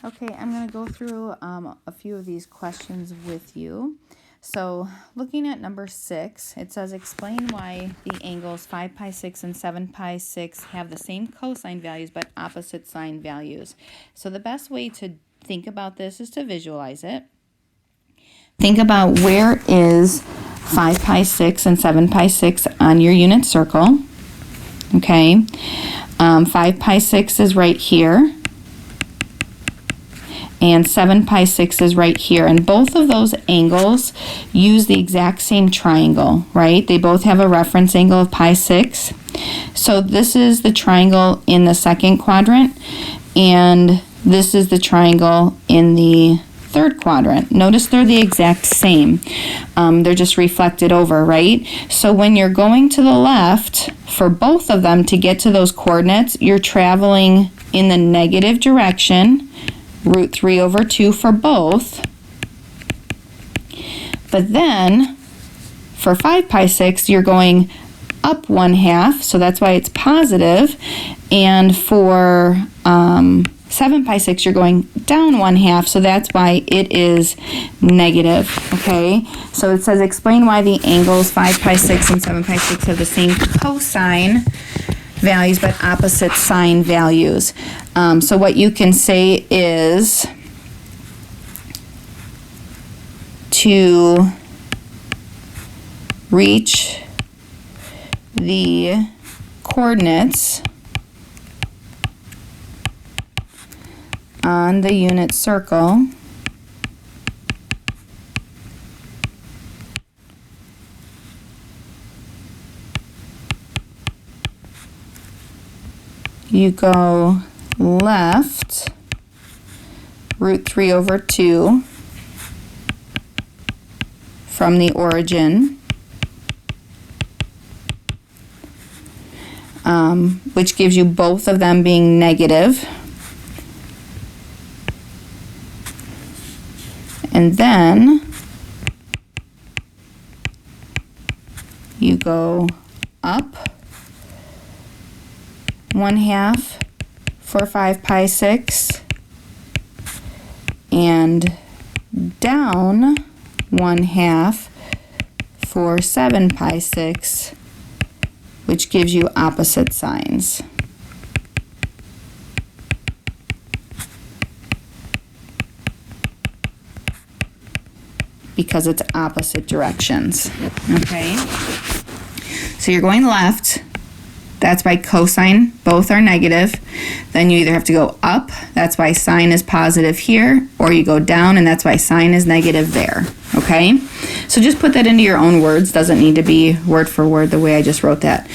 Okay, I'm going to go through a few of these questions with you. So looking at number 6, it says explain why the angles 5 pi 6 and 7 pi 6 have the same cosine values but opposite sine values. So the best way to think about this is to visualize it. Think about where is 5 pi 6 and 7 pi 6 on your unit circle. Okay, 5 pi 6 is right here. And 7 pi 6 is right here. And both of those angles use the exact same triangle, right? They both have a reference angle of pi 6. So this is the triangle in the second quadrant, and this is the triangle in the third quadrant. Notice they're the exact same. They're just reflected over, right? So when you're going to the left, for both of them to get to those coordinates, you're traveling in the negative direction, root 3 over 2 for both. But then for 5 pi 6, you're going up 1/2, so that's why it's positive. And for 7 pi 6, you're going down 1/2, so that's why it is negative, okay? So it says explain why the angles 5 pi 6 and 7 pi 6 have the same cosine values but opposite sine values. So what you can say is to reach the coordinates on the unit circle, you go left root 3 over 2 from the origin, which gives you both of them being negative. And then you go up 1/2 for 5 pi 6 and down 1/2 for 7 pi 6, which gives you opposite signs. Because it's opposite directions, okay? So you're going left, that's why cosine, both are negative. Then you either have to go up, that's why sine is positive here, or you go down, and that's why sine is negative there, okay? So just put that into your own words, doesn't need to be word for word the way I just wrote that.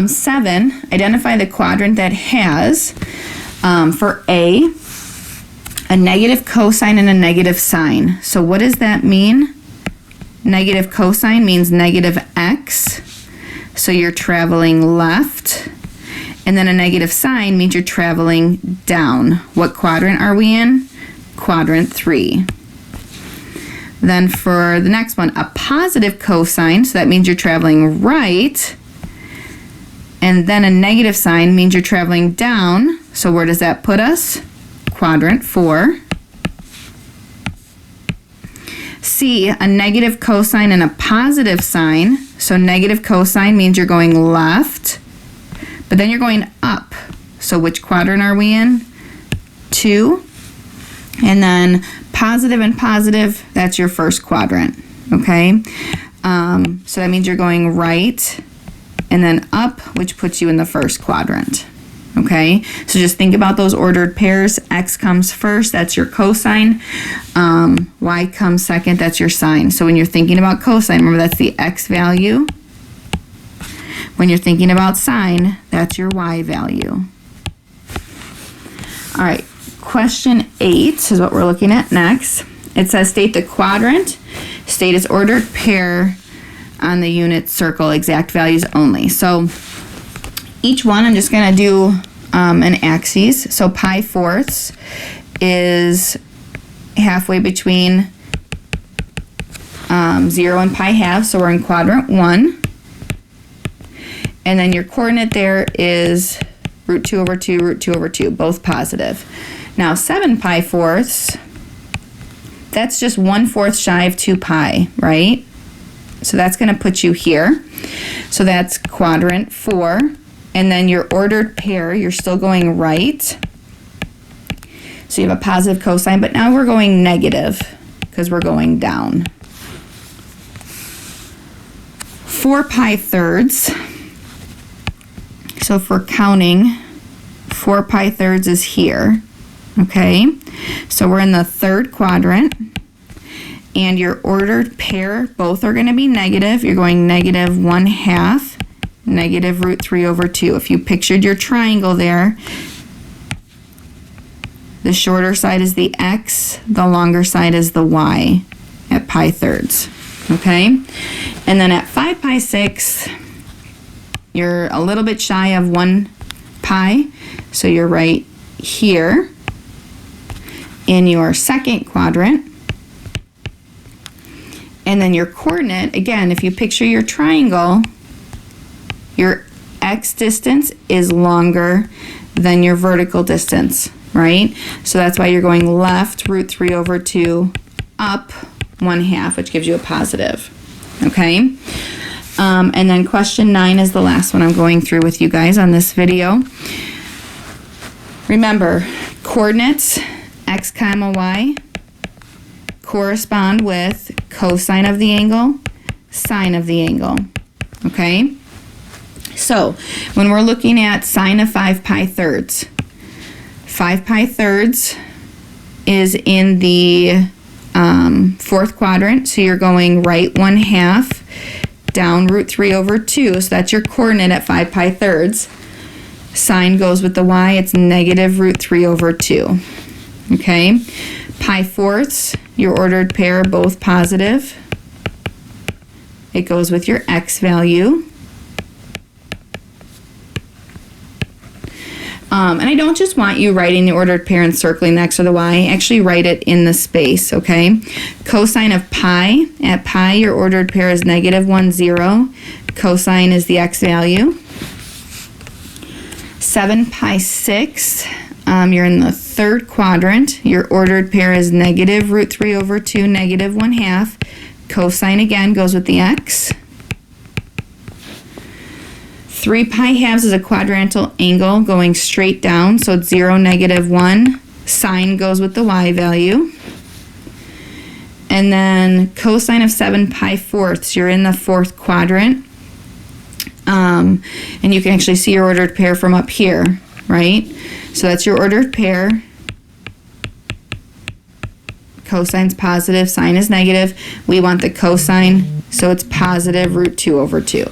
7, identify the quadrant that has, for A, a negative cosine and a negative sine. So what does that mean? Negative cosine means negative x. So you're traveling left. And then a negative sine means you're traveling down. What quadrant are we in? Quadrant 3. Then for the next one, a positive cosine, so that means you're traveling right. And then a negative sine means you're traveling down. So where does that put us? Quadrant 4. C, a negative cosine and a positive sine. So negative cosine means you're going left, but then you're going up. So which quadrant are we in? 2. And then positive and positive, that's your first quadrant, okay? So that means you're going right and then up, which puts you in the first quadrant. Okay, so just think about those ordered pairs. X comes first, that's your cosine. Y comes second, that's your sine. So when you're thinking about cosine, remember that's the X value. When you're thinking about sine, that's your Y value. All right, question 8 is what we're looking at next. It says state the quadrant, state its ordered pair on the unit circle, exact values only. So each one, I'm just going to do an axis. So pi fourths is halfway between 0 and pi halves, so we're in quadrant 1. And then your coordinate there is root 2 over 2, root 2 over 2, both positive. Now 7 pi fourths, that's just 1/4 shy of 2 pi, right? So that's going to put you here. So that's quadrant 4. And then your ordered pair, you're still going right. So you have a positive cosine, but now we're going negative because we're going down. 4 pi thirds. So if we're counting, 4 pi thirds is here. Okay, so we're in the third quadrant. And your ordered pair, both are going to be negative. You're going negative 1/2, negative root 3 over 2. If you pictured your triangle there, the shorter side is the x, the longer side is the y at pi thirds. Okay? And then at 5 pi 6, you're a little bit shy of 1 pi, so you're right here in your second quadrant. And then your coordinate, again, if you picture your triangle, your x distance is longer than your vertical distance, right? So that's why you're going left, root 3 over 2, up 1/2, which gives you a positive, okay? And then question 9 is the last one I'm going through with you guys on this video. Remember, coordinates, x comma y, correspond with cosine of the angle, sine of the angle, okay? So when we're looking at sine of 5 pi thirds, 5 pi thirds is in the fourth quadrant, so you're going right 1/2, down root 3 over 2, so that's your coordinate at 5 pi thirds. Sine goes with the y, it's negative root 3 over 2, okay? Pi fourths, your ordered pair, both positive. It goes with your x value. And I don't just want you writing the ordered pair and circling the x or the y. Actually write it in the space, okay? Cosine of pi. At pi, your ordered pair is negative 1, 0. Cosine is the x value. 7 pi 6. You're in the third quadrant. Your ordered pair is negative root 3 over 2, negative 1/2. Cosine again goes with the x. 3 pi halves is a quadrantal angle going straight down, so it's 0, negative 1. Sine goes with the y value. And then cosine of 7 pi fourths, you're in the fourth quadrant. And you can actually see your ordered pair from up here, right? So that's your ordered pair. Cosine's positive, sine is negative. We want the cosine, so it's positive root 2 over 2.